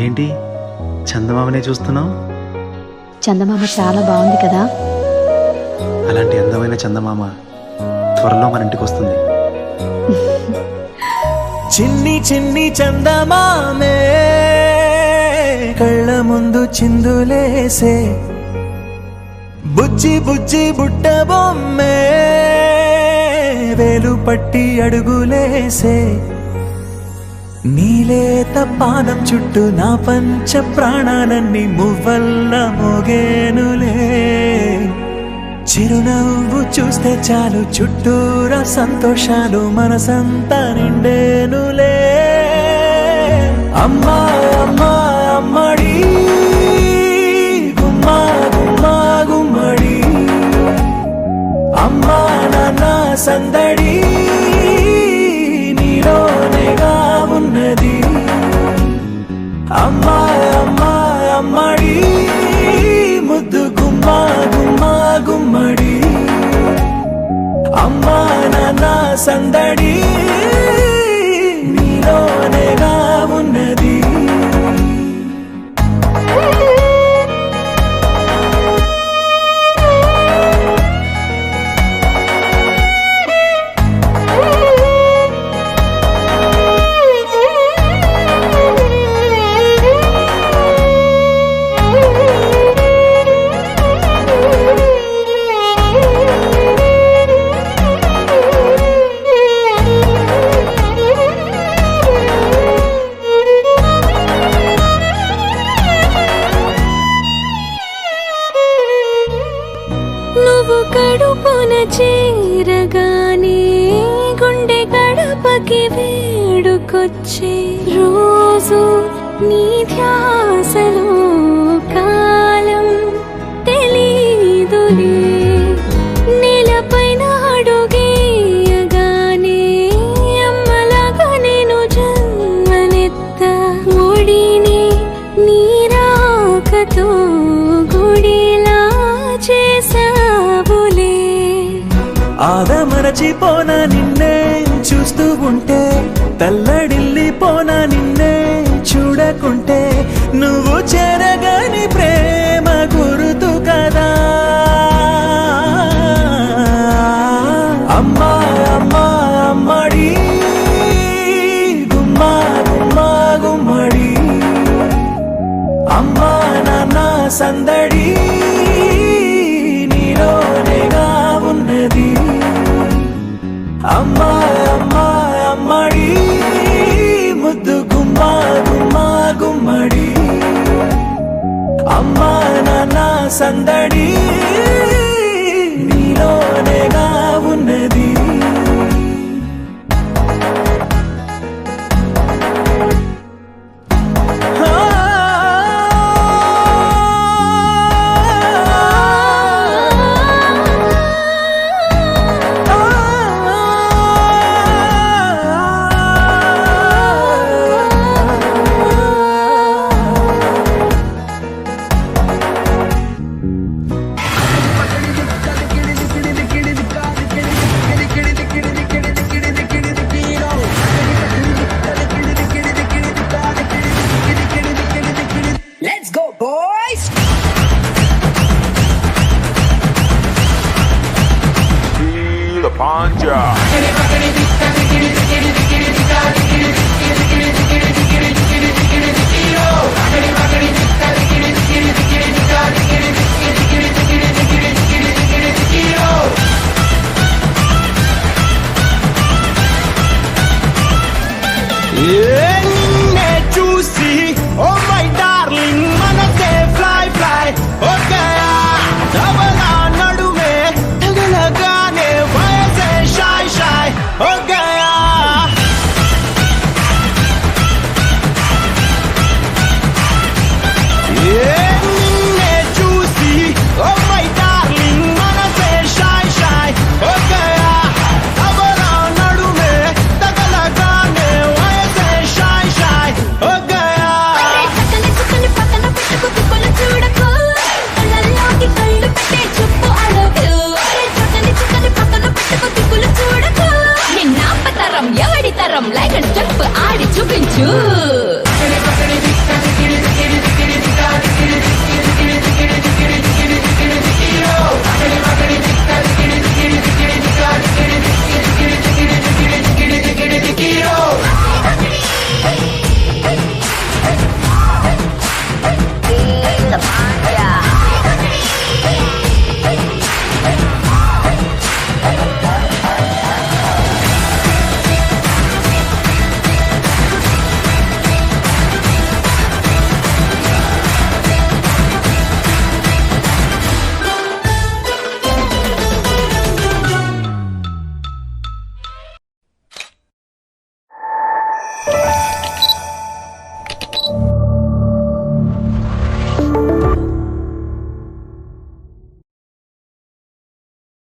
ఏంటి చందమామనే చూస్తున్నావు? చందమామ చాలా బాగుంది కదా. అలాంటి అందమైన చందమామ త్వరలో మన ఇంటికి వస్తుంది. చిన్ని చిన్ని చందమామే కళ్ళ ముందు చిందులేసే, బుజ్జి బుజ్జి బుట్ట బొమ్మే వేలు పట్టి అడుగులేసే, నీలేత పానం చుట్టూ నా పంచ ప్రాణాలన్నీ మువ్వల్ల మోగేనులే. చిరునవ్వు చూస్తే చాలు చుట్టూరా సంతోషాలు మనసంతా నిండేనులే. అమ్మా అమ్మా అమ్మడి గుమ్మా గుమ్మా గుమ్మడి, అమ్మా నాన్న సందడి నీలోనేగా ఉన్నది. అమ్మా అమ్మా అమ్మడి ముద్దు గుమ్మా గుమ్మా గుమ్మడి, అమ్మా నాన్న సందడి నీలోనేగా ఉన్నది. నువ్వు కడుపున చేరగానే గుండె గడపకి వేడుకొచ్చే, రోజు నీ ధ్యాసలో కాలం తెలీదులే. నేలపైన అడుగేయగానే అమ్మలాగా నేను జన్మనెత్త, ఒడిని నీ రాకతో గుడిలా చేసావులే. ఆదమరచిపోన నిన్నే చూస్తూ ఉంటే, తల్లడిల్లిపోన నిన్నే చూడకుంటే, నువ్వు చెరగని ప్రేమ గురుతు కదా. అమ్మా అమ్మా అమ్మడి గుమ్మా గుమ్మా గుమ్మడి, అమ్మా నాన్న సందడి నీలోనేగా ఉన్నది. అమ్మా అమ్మా అమ్మడి ముద్దు గుమ్మా గుమ్మా గుమ్మడి, అమ్మా నాన్న సందడి నీలోనేగా ఉన్నది. Let's go, boys! Feel the panja. నిన్నే చూసి ఓ మై డార్లింగ్ మనసే ఫ్లై ఫ్లై, ఓకే తబలా నడుమే తగలగానే వయసే షాయ్ షాయ్, ఓకే నిన్నే చూసి ఓ మై డార్లింగ్ మనసే షాయ్ షాయ్, ఓకే తబలా నడుమే తగలగానే వయసే షాయ్ షాయ్, ఓకే. ఎవడి తరం లైక్ అండ్ స్టెప్ ఆడి చూపించు.